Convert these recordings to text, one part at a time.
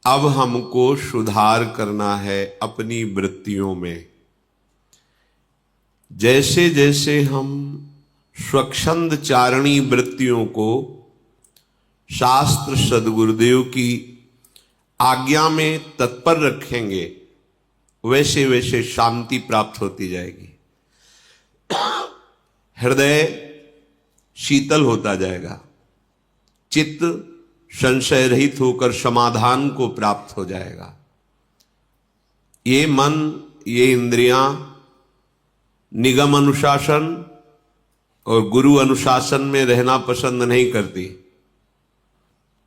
अब हमको सुधार करना है अपनी वृत्तियों में। जैसे जैसे हम स्वच्छंद चारणी वृत्तियों को शास्त्र सद्गुरुदेव की आज्ञा में तत्पर रखेंगे, वैसे वैसे शांति प्राप्त होती जाएगी। हृदय शीतल होता जाएगा, चित्त संशय रहित होकर समाधान को प्राप्त हो जाएगा। ये मन, ये इंद्रियां निगम अनुशासन और गुरु अनुशासन में रहना पसंद नहीं करती,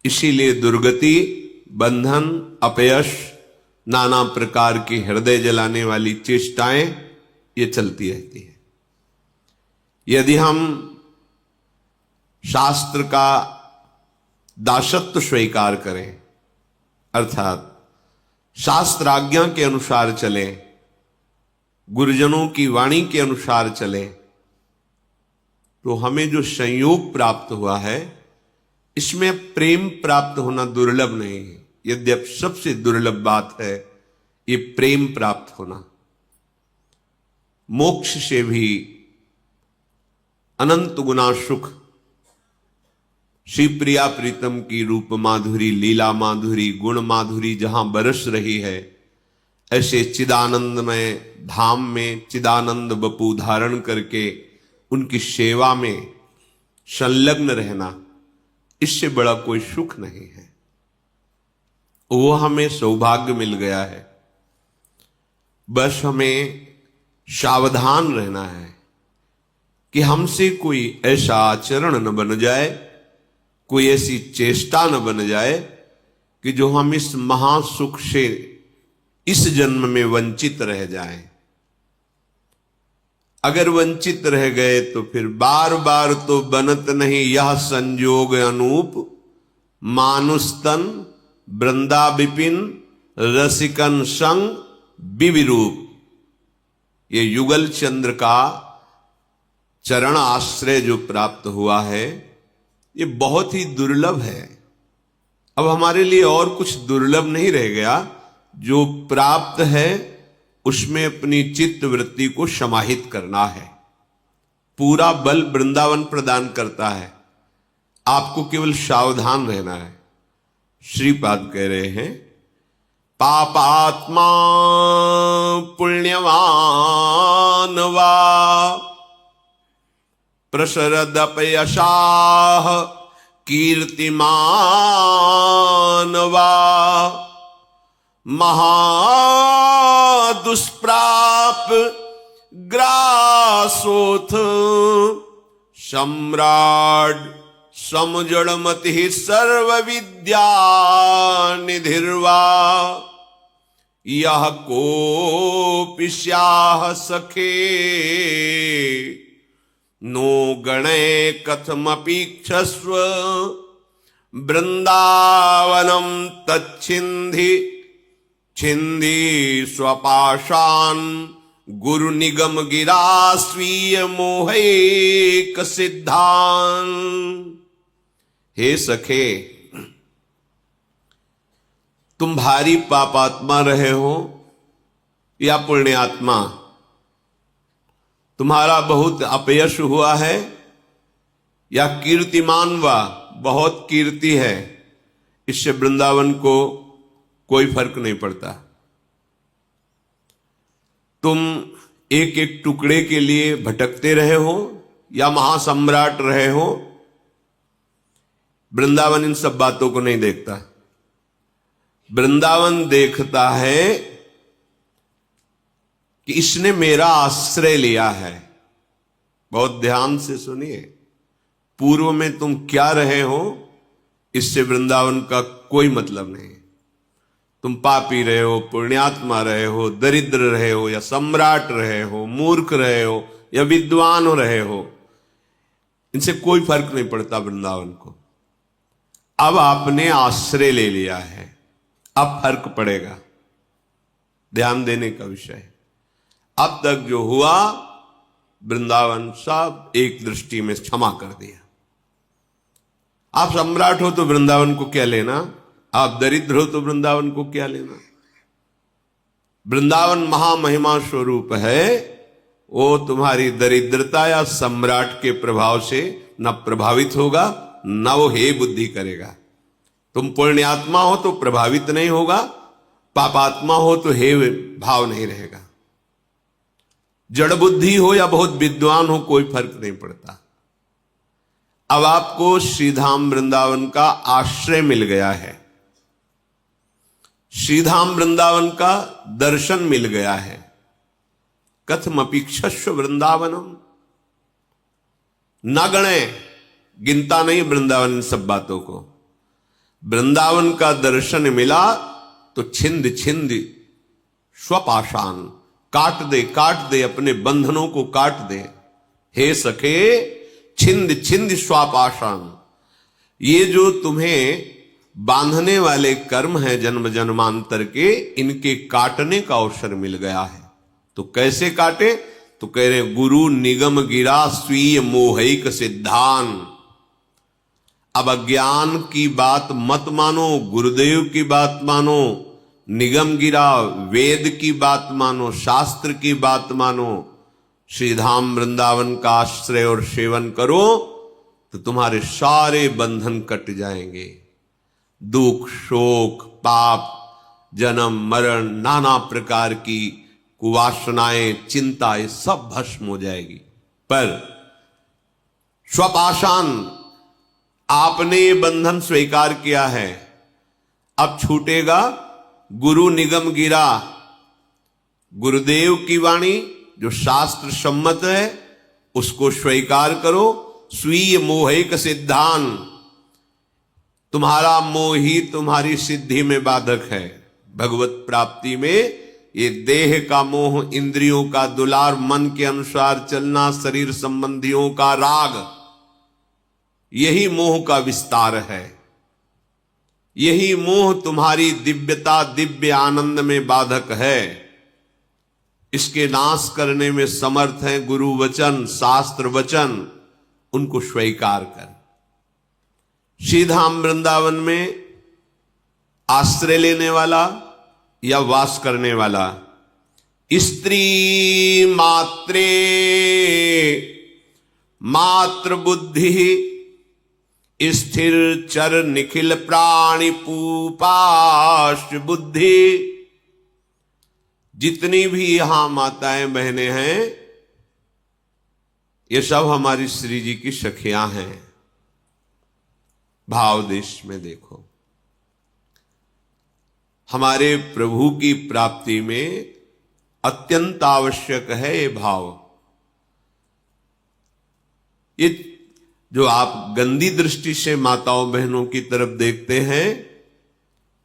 इसीलिए दुर्गति, बंधन, अपयश, नाना प्रकार की हृदय जलाने वाली चेष्टाएं ये चलती रहती है। यदि हम शास्त्र का दासत्व स्वीकार करें, अर्थात शास्त्र आज्ञा के अनुसार चले, गुरुजनों की वाणी के अनुसार चले, तो हमें जो संयोग प्राप्त हुआ है इसमें प्रेम प्राप्त होना दुर्लभ नहीं है। यद्यप सबसे दुर्लभ बात है ये प्रेम प्राप्त होना। मोक्ष से भी अनंत गुना सुख श्री प्रिया प्रीतम की रूप माधुरी, लीला माधुरी, गुण माधुरी जहां बरस रही है, ऐसे चिदानंदमय धाम में चिदानंद बपू धारण करके उनकी सेवा में संलग्न रहना, इससे बड़ा कोई सुख नहीं है। वो हमें सौभाग्य मिल गया है। बस हमें सावधान रहना है कि हमसे कोई ऐसा आचरण न बन जाए, कोई ऐसी चेष्टा न बन जाए कि जो हम इस महासुख से इस जन्म में वंचित रह जाएं। अगर वंचित रह गए तो फिर बार बार तो बनत नहीं यह संजोग अनूप, मानुस्तन वृंदा विपिन रसिकन संग विविरूप। ये युगल चंद्र का चरण आश्रय जो प्राप्त हुआ है ये बहुत ही दुर्लभ है। अब हमारे लिए और कुछ दुर्लभ नहीं रह गया, जो प्राप्त है उसमें अपनी चित्त वृत्ति को समाहित करना है। पूरा बल वृंदावन प्रदान करता है, आपको केवल सावधान रहना है। श्रीपाद कह रहे हैं, पापात्मा पुण्यवान वा प्रसरदपयशाः कीर्तिमान वा महादुष्प्राप ग्रासोथ सम्राट समजड़मति सर्व विद्या निधिर्वा यह कोपि स्याह सखे नो गणे कथमपीक्षस्व वृंदावनम तच्छिंधि छिंदी स्वपाशान गुरु निगम गिरा स्वीय मोहैक सिद्धान। हे सखे, तुम भारी पापात्मा रहे हो या पुण्यात्मा, तुम्हारा बहुत अपयश हुआ है या कीर्तिमान वा बहुत कीर्ति है, इससे वृंदावन को कोई फर्क नहीं पड़ता। तुम एक एक टुकड़े के लिए भटकते रहे हो या महासम्राट रहे हो, वृंदावन इन सब बातों को नहीं देखता। वृंदावन देखता है कि इसने मेरा आश्रय लिया है। बहुत ध्यान से सुनिए, पूर्व में तुम क्या रहे हो इससे वृंदावन का कोई मतलब नहीं। तुम पापी रहे हो, पुण्यात्मा रहे हो, दरिद्र रहे हो या सम्राट रहे हो, मूर्ख रहे हो या विद्वान रहे हो, इनसे कोई फर्क नहीं पड़ता वृंदावन को। अब आपने आश्रय ले लिया है, अब फर्क पड़ेगा। ध्यान देने का विषय है। अब तक जो हुआ वृंदावन सब एक दृष्टि में क्षमा कर दिया। आप सम्राट हो तो वृंदावन को क्या लेना, आप दरिद्र हो तो वृंदावन को क्या लेना। वृंदावन महामहिमा स्वरूप है, वो तुम्हारी दरिद्रता या सम्राट के प्रभाव से न प्रभावित होगा, न वो हे बुद्धि करेगा। तुम पुण्यात्मा हो तो प्रभावित नहीं होगा, पापात्मा हो तो हे भाव नहीं रहेगा। जड़ बुद्धि हो या बहुत विद्वान हो कोई फर्क नहीं पड़ता। अब आपको श्रीधाम वृंदावन का आश्रय मिल गया है, श्रीधाम वृंदावन का दर्शन मिल गया है। कथमपीक्षस्व वृंदावनम, न गणे, गिनता नहीं वृंदावन सब बातों को। वृंदावन का दर्शन मिला तो छिंद छिंद स्वपाषाण, काट दे अपने बंधनों को काट दे। हे सखे छिंद छिंद स्वपाषाण, ये जो तुम्हें बांधने वाले कर्म हैं जन्म जन्मांतर के, इनके काटने का अवसर मिल गया है। तो कैसे काटे? तो कह रहे गुरु निगम गिरा स्वीय मोहिक सिद्धान। अब अज्ञान की बात मत मानो, गुरुदेव की बात मानो, निगम गिरा वेद की बात मानो, शास्त्र की बात मानो। श्रीधाम वृंदावन का आश्रय और सेवन करो तो तुम्हारे सारे बंधन कट जाएंगे। दुख, शोक, पाप, जन्म मरण, नाना प्रकार की कुवासनाएं, चिंता, ये सब भस्म हो जाएगी। पर स्वपाषाण, आपने ये बंधन स्वीकार किया है, अब छूटेगा। गुरु निगम गिरा, गुरुदेव की वाणी जो शास्त्र सम्मत है उसको स्वीकार करो। स्वीय मोहिक सिद्धांत, तुम्हारा मोह ही तुम्हारी सिद्धि में बाधक है। भगवत प्राप्ति में ये देह का मोह, इंद्रियों का दुलार, मन के अनुसार चलना, शरीर संबंधियों का राग, यही मोह का विस्तार है। यही मोह तुम्हारी दिव्यता, दिव्य आनंद में बाधक है। इसके नाश करने में समर्थ है गुरु वचन, शास्त्र वचन, उनको स्वीकार कर। श्रीधाम वृंदावन में आश्रय लेने वाला या वास करने वाला, स्त्री मात्रे मात्र बुद्धि स्थिर चर निखिल प्राणी पूपाश बुद्धि। जितनी भी यहां माताएं बहनें हैं, ये सब हमारी श्री जी की सखियां हैं। भाव देश में देखो, हमारे प्रभु की प्राप्ति में अत्यंत आवश्यक है ये भाव। ये जो आप गंदी दृष्टि से माताओं बहनों की तरफ देखते हैं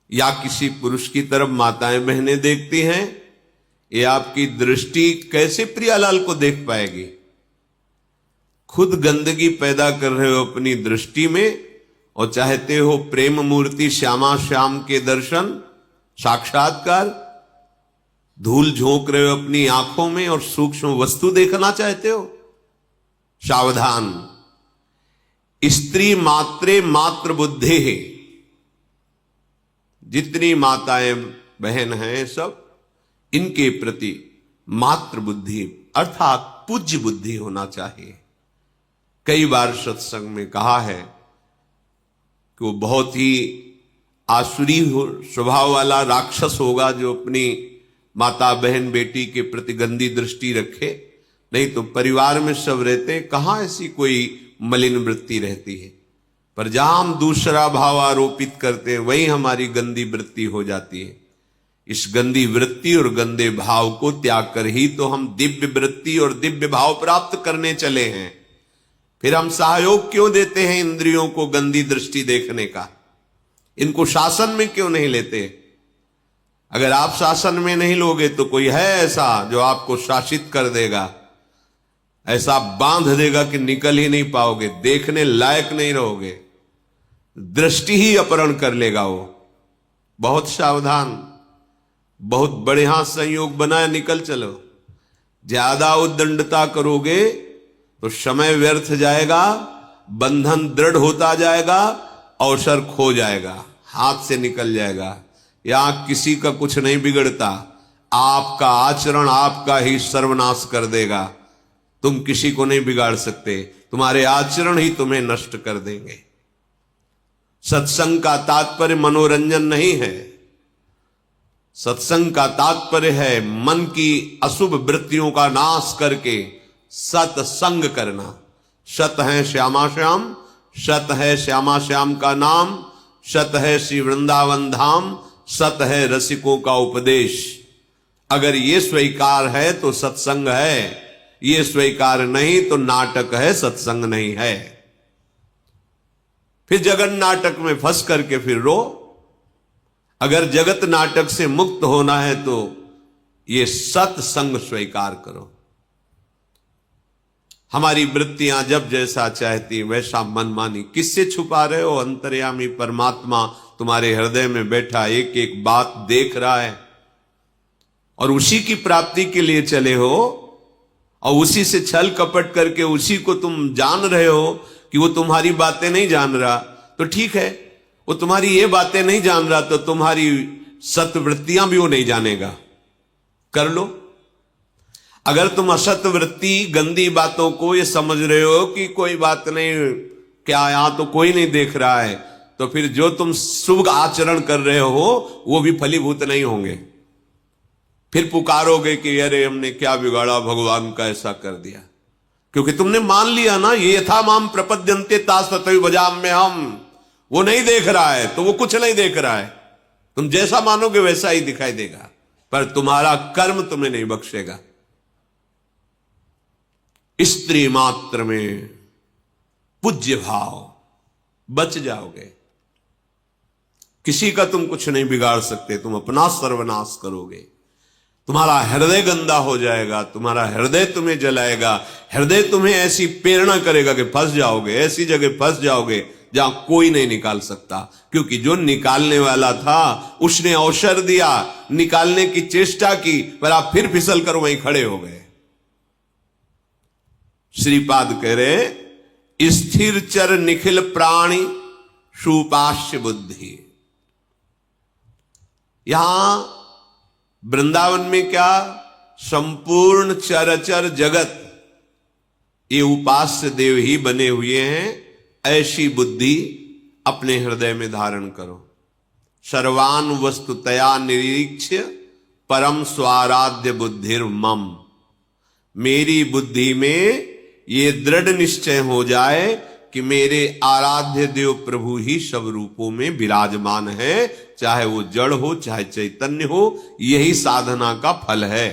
या किसी पुरुष की तरफ माताएं बहनें देखती हैं, ये आपकी दृष्टि कैसे प्रियालाल को देख पाएगी? खुद गंदगी पैदा कर रहे हो अपनी दृष्टि में और चाहते हो प्रेम मूर्ति श्यामा श्याम के दर्शन, साक्षात्कार। धूल झोंक रहे हो अपनी आंखों में और सूक्ष्म वस्तु देखना चाहते हो। सावधान, स्त्री मात्रे मात्र बुद्धि है। जितनी माताएं बहन हैं सब, इनके प्रति मात्र बुद्धि अर्थात पूज्य बुद्धि होना चाहिए। कई बार सत्संग में कहा है कि वो बहुत ही आसुरी स्वभाव वाला राक्षस होगा जो अपनी माता बहन बेटी के प्रति गंदी दृष्टि रखे। नहीं तो परिवार में सब रहते हैं, कहां ऐसी कोई मलिन वृत्ति रहती है। पर जहां हम दूसरा भाव आरोपित करते हैं वहीं हमारी गंदी वृत्ति हो जाती है। इस गंदी वृत्ति और गंदे भाव को त्याग कर ही तो हम दिव्य वृत्ति और दिव्य भाव प्राप्त करने चले हैं। फिर हम सहयोग क्यों देते हैं इंद्रियों को गंदी दृष्टि देखने का? इनको शासन में क्यों नहीं लेते? अगर आप शासन में नहीं लोगे तो कोई है ऐसा जो आपको शासित कर देगा, ऐसा बांध देगा कि निकल ही नहीं पाओगे, देखने लायक नहीं रहोगे, दृष्टि ही अपहरण कर लेगा वो। बहुत सावधान, बहुत बढ़िया संयोग बनाए, निकल चलो। ज्यादा उद्दंडता करोगे तो समय व्यर्थ जाएगा, बंधन दृढ़ होता जाएगा, अवसर खो जाएगा। हाथ से निकल जाएगा। यहां किसी का कुछ नहीं बिगड़ता, आपका आचरण आपका ही सर्वनाश कर देगा। तुम किसी को नहीं बिगाड़ सकते, तुम्हारे आचरण ही तुम्हें नष्ट कर देंगे। सत्संग का तात्पर्य मनोरंजन नहीं है, सत्संग का तात्पर्य है मन की अशुभ वृत्तियों का नाश करके सत्संग करना। सत है श्यामा श्याम, सत है श्यामा श्याम का नाम, सत है श्री वृंदावन धाम, सत है रसिकों का उपदेश। अगर ये स्वीकार है तो सत्संग है, ये स्वीकार नहीं तो नाटक है, सत्संग नहीं है। फिर जगत नाटक में फंस करके फिर रो। अगर जगत नाटक से मुक्त होना है तो ये सत्संग स्वीकार करो। हमारी वृत्तियां जब जैसा चाहती वैसा मनमानी, किससे छुपा रहे हो? अंतर्यामी परमात्मा तुम्हारे हृदय में बैठा एक एक बात देख रहा है और उसी की प्राप्ति के लिए चले हो और उसी से छल कपट करके उसी को तुम जान रहे हो कि वो तुम्हारी बातें नहीं जान रहा, तो ठीक है, वो तुम्हारी ये बातें नहीं जान रहा तो तुम्हारी सत्वृत्तियां भी वो नहीं जानेगा, कर लो। अगर तुम असत वृत्ति गंदी बातों को ये समझ रहे हो कि कोई बात नहीं, क्या यहां तो कोई नहीं देख रहा है, तो फिर जो तुम शुभ आचरण कर रहे हो वो भी फलीभूत नहीं होंगे। फिर पुकारोगे कि अरे हमने क्या बिगाड़ा, भगवान का ऐसा कर दिया, क्योंकि तुमने मान लिया ना, ये यथा माम प्रपद्यन्ते तास तथैव भजाम्य हम। वो नहीं देख रहा है तो वो कुछ नहीं देख रहा है, तुम जैसा मानोगे वैसा ही दिखाई देगा, पर तुम्हारा कर्म तुम्हें नहीं बख्शेगा। स्त्री मात्र में पूज्य भाव, बच जाओगे। किसी का तुम कुछ नहीं बिगाड़ सकते, तुम अपना सर्वनाश करोगे। तुम्हारा हृदय गंदा हो जाएगा, तुम्हारा हृदय तुम्हें जलाएगा, हृदय तुम्हें ऐसी प्रेरणा करेगा कि फंस जाओगे, ऐसी जगह फंस जाओगे जहां कोई नहीं निकाल सकता, क्योंकि जो निकालने वाला था उसने अवसर दिया, निकालने की चेष्टा की, पर आप फिर फिसल कर वहीं खड़े हो गए। श्रीपाद कह रहे स्थिर चर निखिल प्राणी सुपाश्य बुद्धि। यहां वृंदावन में क्या, संपूर्ण चरचर जगत ये उपास्य देव ही बने हुए हैं। ऐसी बुद्धि अपने हृदय में धारण करो। सर्वान वस्तुतया निरीक्ष्य परम स्वाराध्य बुद्धिर मम। मेरी बुद्धि में ये दृढ़ निश्चय हो जाए कि मेरे आराध्य देव प्रभु ही सब रूपों में विराजमान है, चाहे वो जड़ हो चाहे चैतन्य हो, यही साधना का फल है।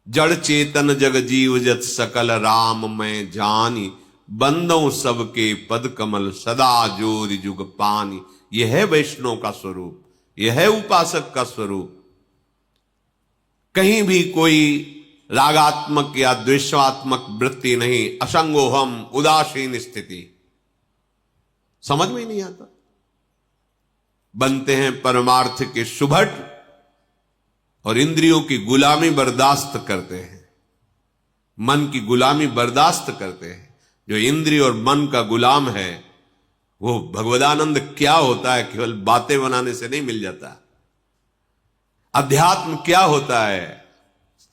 जड़ चेतन जग जीव जत सकल राम मैं जानी, बंदों सबके पद कमल सदा जोर जुग पानी। यह है वैष्णव का स्वरूप, यह है उपासक का स्वरूप। कहीं भी कोई रागात्मक या द्वेषात्मक वृत्ति नहीं, असंगोहम उदासीन स्थिति, समझ में नहीं आता। बनते हैं परमार्थ के सुभट और इंद्रियों की गुलामी बर्दाश्त करते हैं, मन की गुलामी बर्दाश्त करते हैं। जो इंद्रिय और मन का गुलाम है वो भगवदानंद क्या होता है केवल बातें बनाने से नहीं मिल जाता। अध्यात्म क्या होता है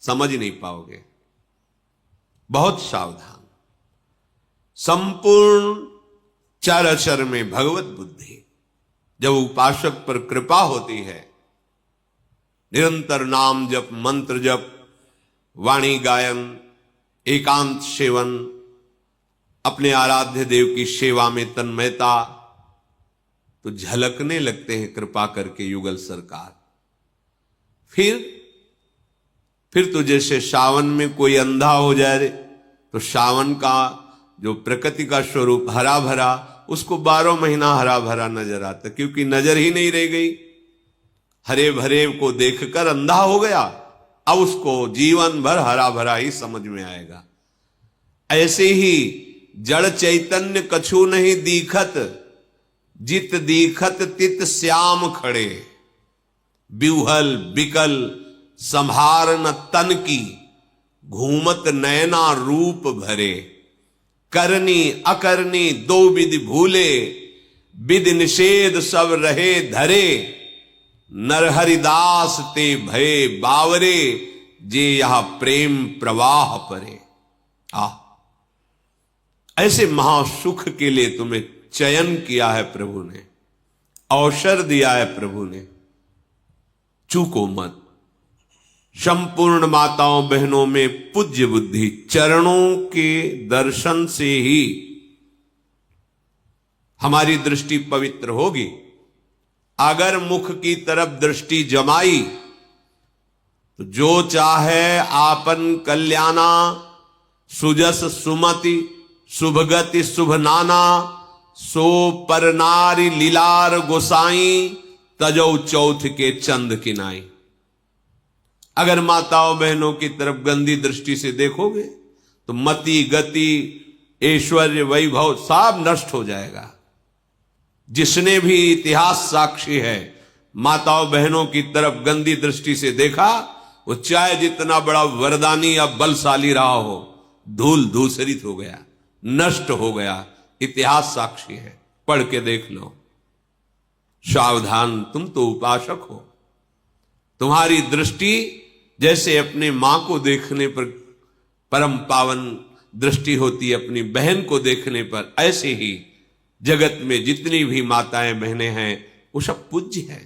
समझ नहीं पाओगे। बहुत सावधान। संपूर्ण चराचर में भगवत बुद्धि। जब उपासक पर कृपा होती है, निरंतर नाम जप, मंत्र जप, वाणी गायन, एकांत सेवन, अपने आराध्य देव की सेवा में तन्मयता, तो झलकने लगते हैं कृपा करके युगल सरकार। फिर तो जैसे सावन में कोई अंधा हो जाए तो सावन का जो प्रकृति का स्वरूप हरा भरा, उसको 12 महीना हरा भरा नजर आता, क्योंकि नजर ही नहीं रह गई। हरे भरे को देखकर अंधा हो गया, अब उसको जीवन भर हरा भरा ही समझ में आएगा। ऐसे ही जड़ चैतन्य कछु नहीं दीखत, जित दीखत तित श्याम खड़े। बिहुल बिकल संभार न तन की, घूमत नयना रूप भरे। करनी अकरनी दो विधि भूले, विधि निषेध सब रहे धरे, नरहरिदास ते भये बावरे, जे यह प्रेम प्रवाह परे। ऐसे महासुख के लिए तुम्हें चयन किया है प्रभु ने, अवसर दिया है प्रभु ने, चूको मत। संपूर्ण माताओं बहनों में पूज्य बुद्धि चरणों के दर्शन से ही हमारी दृष्टि पवित्र होगी। अगर मुख की तरफ दृष्टि जमाई तो जो चाहे आपन कल्याणा, सुजस सुमति शुभगति शुभ नाना, सो पर नारी लीलार गोसाई, तजौ चौथ के चंद किनाई। अगर माताओं बहनों की तरफ गंदी दृष्टि से देखोगे तो मति गति ऐश्वर्य वैभव सब नष्ट हो जाएगा। जिसने भी इतिहास साक्षी है माताओं बहनों की तरफ गंदी दृष्टि से देखा, वो चाहे जितना बड़ा वरदानी या बलशाली रहा हो, धूल धूसरित हो गया, नष्ट हो गया। इतिहास साक्षी है, पढ़ के देख लो। सावधान, तुम तो उपासक हो। तुम्हारी दृष्टि जैसे अपने मां को देखने पर परम पावन दृष्टि होती है, अपनी बहन को देखने पर, ऐसे ही जगत में जितनी भी माताएं बहनें हैं वो सब पूज्य हैं।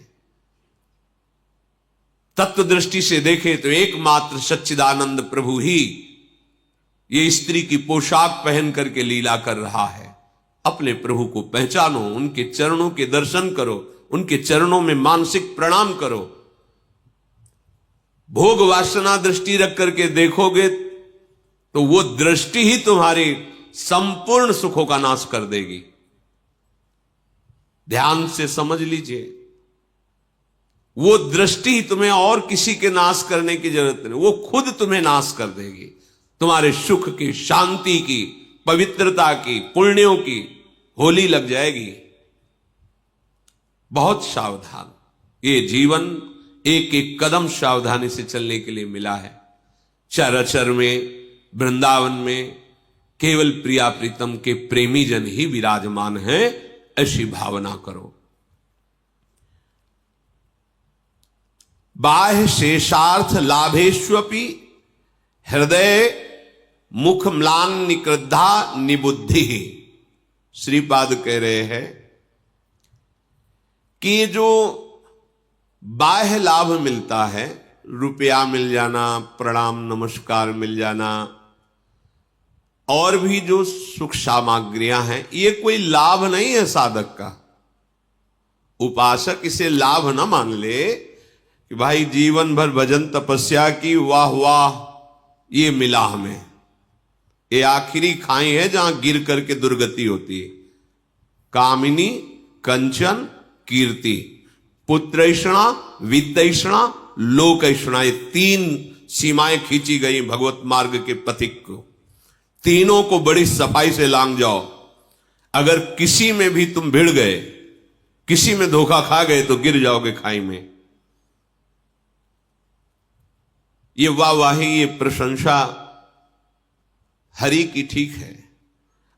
तत्व दृष्टि से देखें तो एकमात्र सच्चिदानंद प्रभु ही ये स्त्री की पोशाक पहन करके लीला कर रहा है। अपने प्रभु को पहचानो, उनके चरणों के दर्शन करो, उनके चरणों में मानसिक प्रणाम करो। भोग वासना दृष्टि रख करके देखोगे तो वो दृष्टि ही तुम्हारे संपूर्ण सुखों का नाश कर देगी। ध्यान से समझ लीजिए, वो दृष्टि तुम्हें और किसी के नाश करने की जरूरत नहीं, वो खुद तुम्हें नाश कर देगी। तुम्हारे सुख की, शांति की, पवित्रता की, पुण्यों की होली लग जाएगी। बहुत सावधान, ये जीवन एक एक कदम सावधानी से चलने के लिए मिला है। चराचर में, वृंदावन में केवल प्रिया प्रीतम के प्रेमी जन ही विराजमान हैं, ऐसी भावना करो। बाह्य शेषार्थ लाभेष्वपि हृदय मुख म्लान निकृद्धा निबुद्धि। श्रीपाद कह रहे हैं कि जो बाह्य लाभ मिलता है, रुपया मिल जाना, प्रणाम नमस्कार मिल जाना, और भी जो सुख सामग्रियां हैं, ये कोई लाभ नहीं है साधक का। उपासक इसे लाभ ना मान ले कि भाई जीवन भर भजन तपस्या की, वाह वाह ये मिला हमें। ये आखिरी खाई है जहां गिर करके दुर्गति होती है। कामिनी, कंचन, कीर्ति, पुत्रैषणा, वित्तैषणा, लोकैषणा, ये तीन सीमाएं खींची गई भगवत मार्ग के पथिक को। तीनों को बड़ी सफाई से लांग जाओ। अगर किसी में भी तुम भिड़ गए, किसी में धोखा खा गए तो गिर जाओगे खाई में। ये वाहवाही, ये प्रशंसा हरि की ठीक है,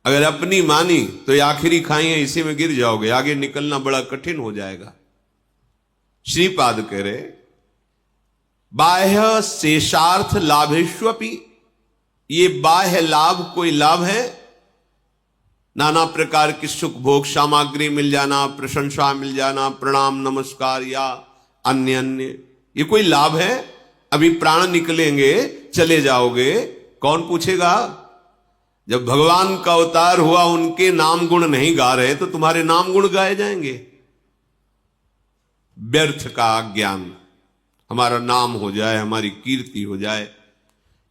अगर अपनी मानी तो ये आखिरी खाई है, इसी में गिर जाओगे, आगे निकलना बड़ा कठिन हो जाएगा। श्रीपाद कह रहे बाह्य शेषार्थ लाभेष्वपि, ये बाह्य लाभ कोई लाभ है? नाना प्रकार की सुख भोग सामग्री मिल जाना, प्रशंसा मिल जाना, प्रणाम नमस्कार या अन्य अन्य, ये कोई लाभ है? अभी प्राण निकलेंगे, चले जाओगे, कौन पूछेगा? जब भगवान का अवतार हुआ, उनके नाम गुण नहीं गा रहे तो तुम्हारे नाम गुण गाए जाएंगे। व्यर्थ का ज्ञान, हमारा नाम हो जाए, हमारी कीर्ति हो जाए,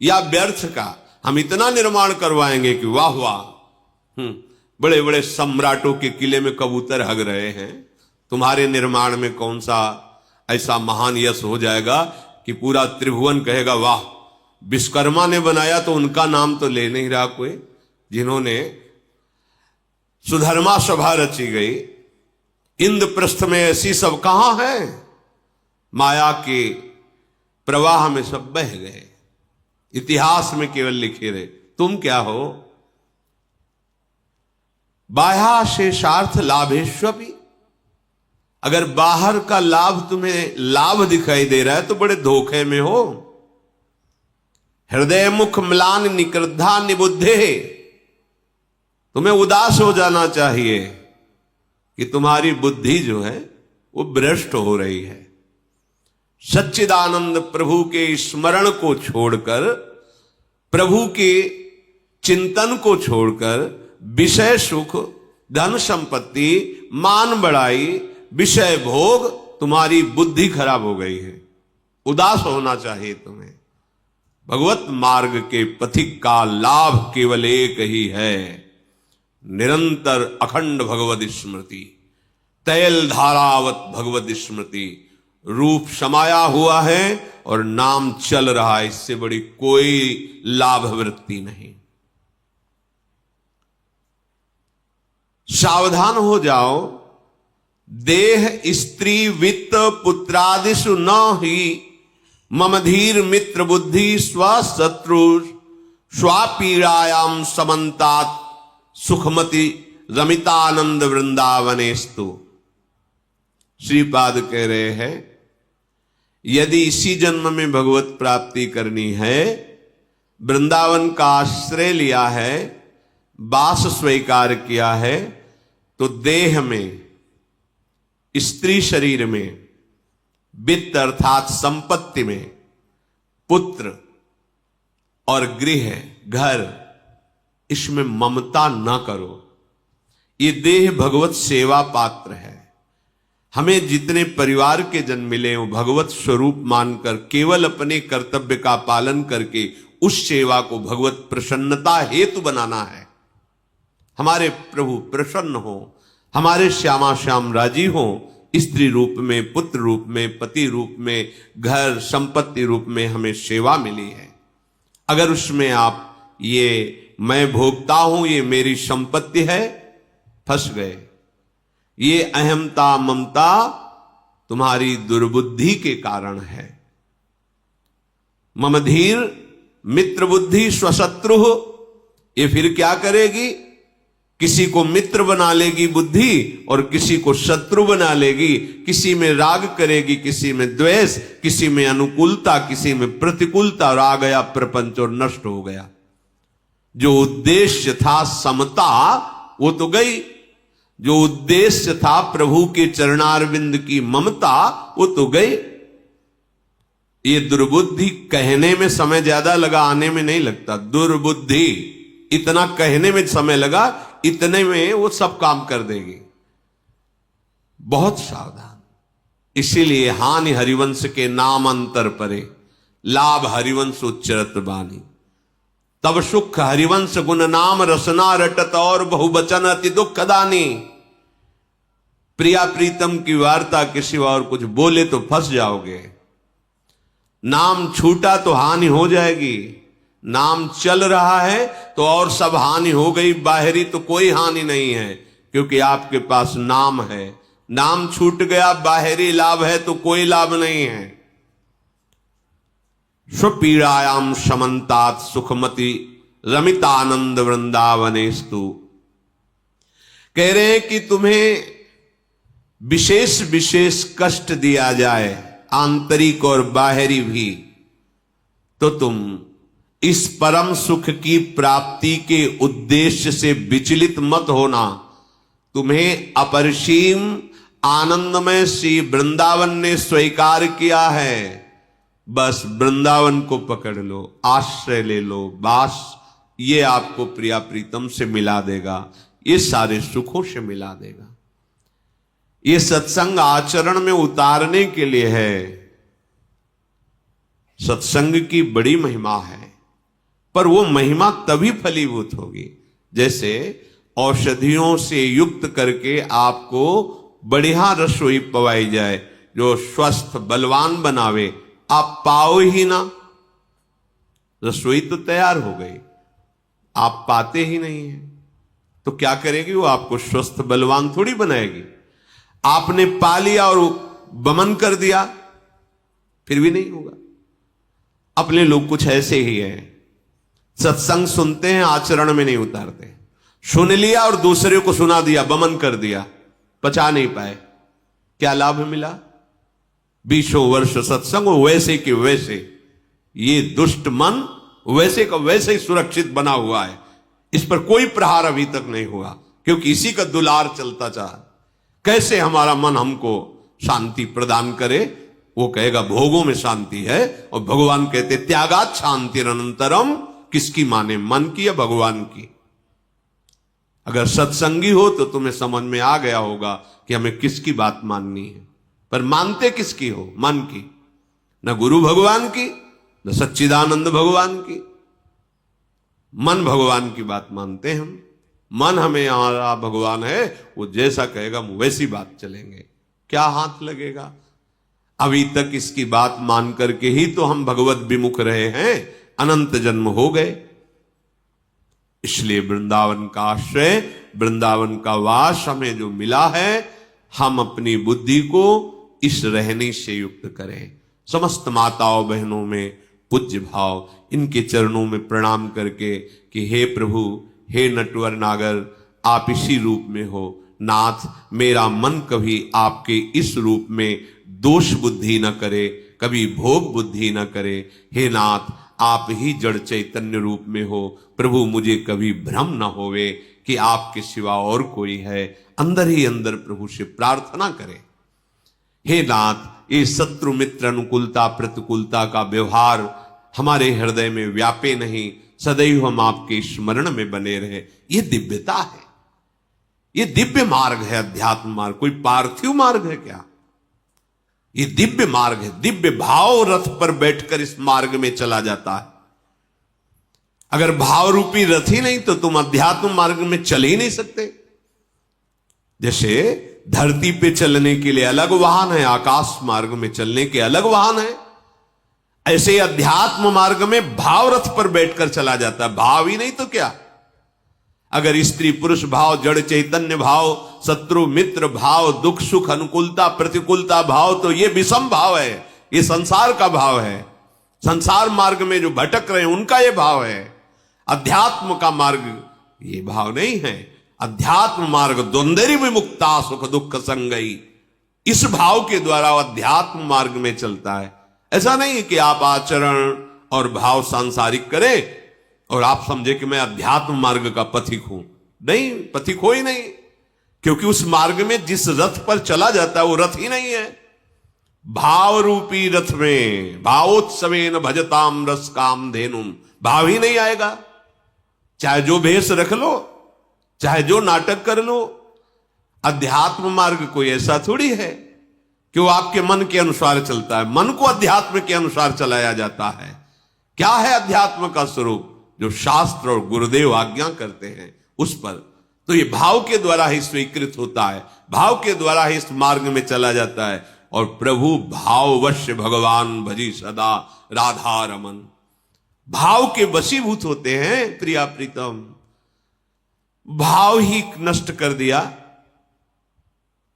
या व्यर्थ का हम इतना निर्माण करवाएंगे कि वाह वाह, बड़े बड़े सम्राटों के किले में कबूतर हग रहे हैं, तुम्हारे निर्माण में कौन सा ऐसा महान यश हो जाएगा कि पूरा त्रिभुवन कहेगा वाह, विश्वकर्मा ने बनाया तो उनका नाम तो ले नहीं रहा कोई, जिन्होंने सुधर्मा सभा रची गई, इंद्रप्रस्थ में ऐसी सब कहां है? माया के प्रवाह में सब बह गए, इतिहास में केवल लिखे रहे। तुम क्या हो? बाह्याशेषार्थ लाभेष्वपि, अगर बाहर का लाभ तुम्हें लाभ दिखाई दे रहा है तो बड़े धोखे में हो। हृदय मुख म्लान निकृद्धा निबुद्धे, तुम्हें उदास हो जाना चाहिए कि तुम्हारी बुद्धि जो है वो भ्रष्ट हो रही है। सच्चिदानंद प्रभु के स्मरण को छोड़कर, प्रभु के चिंतन को छोड़कर विषय सुख, धन संपत्ति, मान बढ़ाई, विषय भोग, तुम्हारी बुद्धि खराब हो गई है। उदास होना चाहिए तुम्हें। भगवत मार्ग के पथिक का लाभ केवल एक ही है, निरंतर अखंड भगवत स्मृति, तैल धारावत भगवत स्मृति। रूप समाया हुआ है और नाम चल रहा है, इससे बड़ी कोई लाभ वृत्ति नहीं। सावधान हो जाओ, देह स्त्री वित्त पुत्रादिषु न ही मम धीर मित्र बुद्धि स्वशत्रु स्वापीड़ायाम समन्तात सुखमति रमितानंद वृंदावनेस्तु। श्रीपाद कह रहे हैं, यदि इसी जन्म में भगवत प्राप्ति करनी है, वृंदावन का आश्रय लिया है, वास स्वीकार किया है, तो देह में, स्त्री शरीर में, वित्त अर्थात संपत्ति में, पुत्र और गृह घर, इसमें ममता न करो। ये देह भगवत सेवा पात्र है। हमें जितने परिवार के जन मिले वो भगवत स्वरूप मानकर केवल अपने कर्तव्य का पालन करके उस सेवा को भगवत प्रसन्नता हेतु बनाना है। हमारे प्रभु प्रसन्न हो, हमारे श्यामा श्याम राजी हो, स्त्री रूप में, पुत्र रूप में, पति रूप में, घर संपत्ति रूप में हमें सेवा मिली है। अगर उसमें आप ये मैं भोगता हूं, ये मेरी संपत्ति है, फंस गए। ये अहमता ममता तुम्हारी दुर्बुद्धि के कारण है। ममधीर मित्र बुद्धि स्वशत्रु, ये फिर क्या करेगी? किसी को मित्र बना लेगी बुद्धि और किसी को शत्रु बना लेगी। किसी में राग करेगी, किसी में द्वेष, किसी में अनुकूलता, किसी में प्रतिकूलता, और आ गया प्रपंच और नष्ट हो गया। जो उद्देश्य था समता वो तो गई, जो उद्देश्य था प्रभु के चरणारविंद की ममता वो तो गई। ये दुर्बुद्धि कहने में समय ज्यादा लगा, आने में नहीं लगता। दुर्बुद्धि इतना कहने में समय लगा, इतने में वो सब काम कर देगी। बहुत सावधान। इसीलिए हानि हरिवंश के नाम अंतर परे, लाभ हरिवंश उच्चरत बानी। तब सुख हरिवंश गुण नाम रसना रटत और बहुवचन अति दुखदानी। प्रिया प्रीतम की वार्ता किसी और कुछ बोले तो फंस जाओगे। नाम छूटा तो हानि हो जाएगी, नाम चल रहा है तो और सब हानि हो गई। बाहरी तो कोई हानि नहीं है क्योंकि आपके पास नाम है। नाम छूट गया, बाहरी लाभ है तो कोई लाभ नहीं है। स्वपीड़ायाम समन्तात सुखमति रमितानंद वृंदावनेस्तु। कह रहे हैं कि तुम्हें विशेष विशेष कष्ट दिया जाए, आंतरिक और बाहरी भी, तो तुम इस परम सुख की प्राप्ति के उद्देश्य से विचलित मत होना। तुम्हें अपरिसीम आनंदमय श्री वृंदावन ने स्वीकार किया है। बस वृंदावन को पकड़ लो, आश्रय ले लो, बस ये आपको प्रिया प्रीतम से मिला देगा, ये सारे सुखों से मिला देगा। ये सत्संग आचरण में उतारने के लिए है। सत्संग की बड़ी महिमा है, पर वो महिमा तभी फलीभूत होगी जैसे औषधियों से युक्त करके आपको बढ़िया रसोई पवाई जाए जो स्वस्थ बलवान बनावे। आप पाओ ही ना, रसोई तो तैयार हो गई, आप पाते ही नहीं है, तो क्या करेगी वो? आपको स्वस्थ बलवान थोड़ी बनाएगी। आपने पा लिया और बमन कर दिया, फिर भी नहीं होगा। अपने लोग कुछ ऐसे ही है, सत्संग सुनते हैं, आचरण में नहीं उतारते। सुन लिया और दूसरे को सुना दिया, बमन कर दिया, पचा नहीं पाए। क्या लाभ मिला? 20 वर्ष सत्संग वैसे के वैसे, ये दुष्ट मन वैसे का वैसे ही सुरक्षित बना हुआ है, इस पर कोई प्रहार अभी तक नहीं हुआ, क्योंकि इसी का दुलार चलता चाह। कैसे हमारा मन हमको शांति प्रदान करे? वो कहेगा भोगों में शांति है, और भगवान कहते त्यागात शांतिरनंतरम। किसकी माने, मन की या भगवान की? अगर सत्संगी हो तो तुम्हें समझ में आ गया होगा कि हमें किसकी बात माननी है। पर मानते किसकी हो? मन की। न गुरु भगवान की, न सच्चिदानंद भगवान की। मन भगवान की बात मानते हैं हम। मन हमें हमारा भगवान है, वो जैसा कहेगा हम वैसी बात चलेंगे। क्या हाथ लगेगा? अभी तक इसकी बात मान करके ही तो हम भगवत विमुख रहे हैं, अनंत जन्म हो गए। इसलिए वृंदावन का आश्रय, वृंदावन का वास हमें जो मिला है, हम अपनी बुद्धि को इस रहनी से युक्त करें। समस्त माताओं बहनों में पूज्य भाव, इनके चरणों में प्रणाम करके कि हे प्रभु, हे नटवर नागर, आप इसी रूप में हो। नाथ, मेरा मन कभी आपके इस रूप में दोष बुद्धि न करे, कभी भोग बुद्धि न करे। हे नाथ, आप ही जड़ चैतन्य रूप में हो। प्रभु, मुझे कभी भ्रम न होवे कि आपके सिवा और कोई है। अंदर ही अंदर प्रभु से प्रार्थना करें। हे नाथ, ये शत्रु मित्र अनुकूलता प्रतिकूलता का व्यवहार हमारे हृदय में व्यापे नहीं, सदैव हम आपके स्मरण में बने रहे। ये दिव्यता है, ये दिव्य मार्ग है, अध्यात्म मार्ग। कोई पार्थिव मार्ग है क्या? ये दिव्य मार्ग है। दिव्य भाव रथ पर बैठकर इस मार्ग में चला जाता है। अगर भाव रूपी रथ ही नहीं तो तुम अध्यात्म मार्ग में चल ही नहीं सकते। जैसे धरती पे चलने के लिए अलग वाहन है, आकाश मार्ग में चलने के अलग वाहन है, ऐसे अध्यात्म मार्ग में भाव रथ पर बैठकर चला जाता है। भाव ही नहीं तो क्या? अगर स्त्री पुरुष भाव, जड़ चैतन्य भाव, शत्रु मित्र भाव, दुख सुख अनुकूलता प्रतिकूलता भाव, तो ये विषम भाव है, ये संसार का भाव है। संसार मार्ग में जो भटक रहे हैं उनका ये भाव है। अध्यात्म का मार्ग ये भाव नहीं है। अध्यात्म मार्ग द्वंद्वरि विमुक्ता सुख दुख संगई, इस भाव के द्वारा अध्यात्म मार्ग में चलता है। ऐसा नहीं कि आप आचरण और भाव सांसारिक करें और आप समझे कि मैं अध्यात्म मार्ग का पथिक हूं। नहीं, पथिक हो ही नहीं, क्योंकि उस मार्ग में जिस रथ पर चला जाता है वो रथ ही नहीं है। भाव रूपी रथ में भावोत्सवेन भजताम रस काम धेनुम, भाव ही नहीं आएगा। चाहे जो भेष रख लो, चाहे जो नाटक कर लो, अध्यात्म मार्ग कोई ऐसा थोड़ी है कि वो आपके मन के अनुसार चलता है। मन को अध्यात्म के अनुसार चलाया जाता है। क्या है अध्यात्म का स्वरूप? जो शास्त्र और गुरुदेव आज्ञा करते हैं उस पर। तो ये भाव के द्वारा ही स्वीकृत होता है, भाव के द्वारा ही इस मार्ग में चला जाता है। और प्रभु भाववश्य भगवान भजी सदा राधा रमन, भाव के वशीभूत होते हैं। प्रिया प्रीतम, भाव ही नष्ट कर दिया।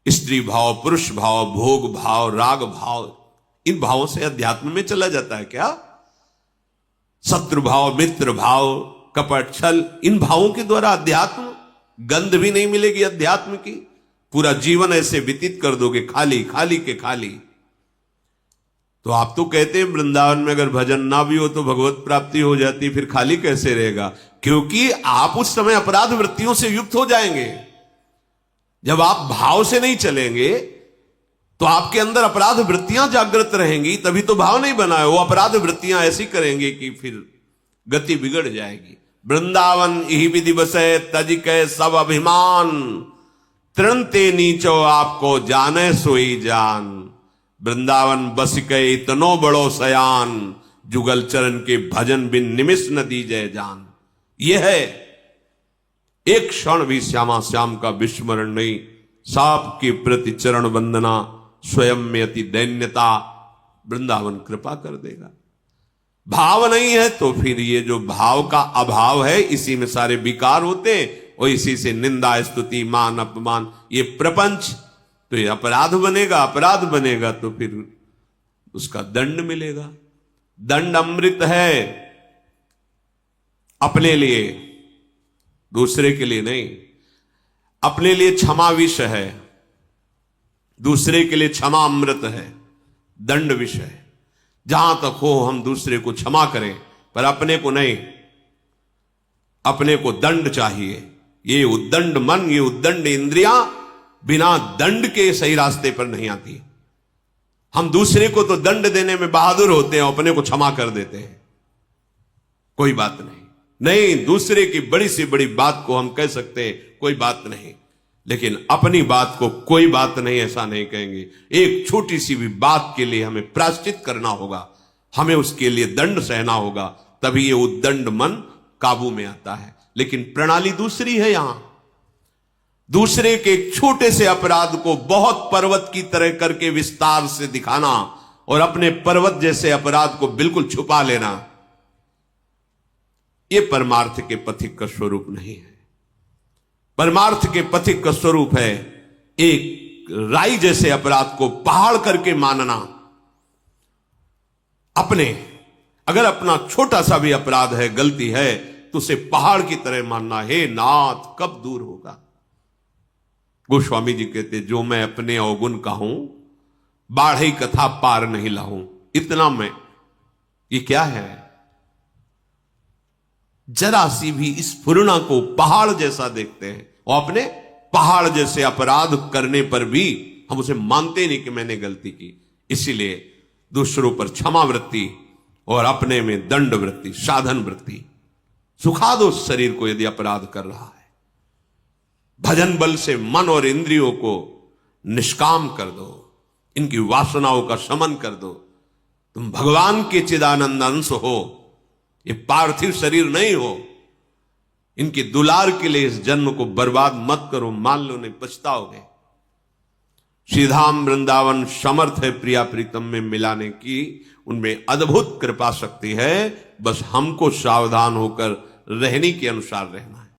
स्त्री भाव, पुरुष भाव, भोग भाव, राग भाव, इन भावों से अध्यात्म में चला जाता है क्या? शत्रु भाव, मित्र भाव, कपट, छल, इन भावों के द्वारा अध्यात्म, गंध भी नहीं मिलेगी अध्यात्म की। पूरा जीवन ऐसे व्यतीत कर दोगे, खाली खाली के खाली। तो आप तो कहते हैं वृंदावन में अगर भजन ना भी हो तो भगवत प्राप्ति हो जाती, फिर खाली कैसे रहेगा? क्योंकि आप उस समय अपराध वृत्तियों से युक्त हो जाएंगे। जब आप भाव से नहीं चलेंगे तो आपके अंदर अपराध वृत्तियां जागृत रहेंगी, तभी तो भाव नहीं बना है। वो अपराध वृत्तियां ऐसी करेंगे कि फिर गति बिगड़ जाएगी। वृंदावन यही विधि बसे तज के सब अभिमान, तृणते नीचो आपको जाने सोई जान। वृंदावन बस के इतनो बड़ो सयान, जुगल चरण के भजन बिन निमिष न दीजय जान। यह है, एक क्षण भी श्यामा श्याम का विस्मरण नहीं। साप के प्रति चरण वंदना, स्वयं में अति दैन्यता, वृंदावन कृपा कर देगा। भाव नहीं है तो फिर ये जो भाव का अभाव है, इसी में सारे विकार होते हैं, और इसी से निंदा स्तुति मान अपमान, ये प्रपंच, तो ये अपराध बनेगा। अपराध बनेगा तो फिर उसका दंड मिलेगा। दंड अमृत है अपने लिए, दूसरे के लिए नहीं। अपने लिए क्षमा विष है, दूसरे के लिए क्षमा अमृत है, दंड विष है। जहां तक हो हम दूसरे को क्षमा करें, पर अपने को नहीं। अपने को दंड चाहिए। ये उद्दंड मन, ये उद्दंड इंद्रियां बिना दंड के सही रास्ते पर नहीं आती। हम दूसरे को तो दंड देने में बहादुर होते हैं, अपने को क्षमा कर देते हैं, कोई बात नहीं। दूसरे की बड़ी से बड़ी बात को हम कह सकते हैं कोई बात नहीं, लेकिन अपनी बात को कोई बात नहीं ऐसा नहीं कहेंगे। एक छोटी सी भी बात के लिए हमें प्रायश्चित करना होगा, हमें उसके लिए दंड सहना होगा, तभी ये उद्दंड मन काबू में आता है। लेकिन प्रणाली दूसरी है। यहां दूसरे के एक छोटे से अपराध को बहुत पर्वत की तरह करके विस्तार से दिखाना और अपने पर्वत जैसे अपराध को बिल्कुल छुपा लेना, यह परमार्थ के पथिक का स्वरूप नहीं है। परमार्थ के पथिक का स्वरूप है एक राई जैसे अपराध को पहाड़ करके मानना। अगर अपना छोटा सा भी अपराध है, गलती है, तो उसे पहाड़ की तरह मानना। हे नाथ, कब दूर होगा। गोस्वामी जी कहते, जो मैं अपने अवगुण कहूं, बाढ़ई कथा पार नहीं लाऊं। इतना मैं, ये क्या है? जरा सी भी इस फुरना को पहाड़ जैसा देखते हैं, और अपने पहाड़ जैसे अपराध करने पर भी हम उसे मानते नहीं कि मैंने गलती की। इसीलिए दूसरों पर क्षमा वृत्ति और अपने में दंड वृत्ति, साधन वृत्ति। सुखा दो शरीर को यदि अपराध कर रहा है, भजन बल से मन और इंद्रियों को निष्काम कर दो, इनकी वासनाओं का शमन कर दो। तुम भगवान के चिदानंद अंश हो, ये पार्थिव शरीर नहीं हो। इनकी दुलार के लिए इस जन्म को बर्बाद मत करो, मान लो नहीं पछताओगे। श्रीधाम वृंदावन समर्थ है प्रिया प्रीतम में मिलाने की, उनमें अद्भुत कृपा शक्ति है। बस हमको सावधान होकर रहने के अनुसार रहना है।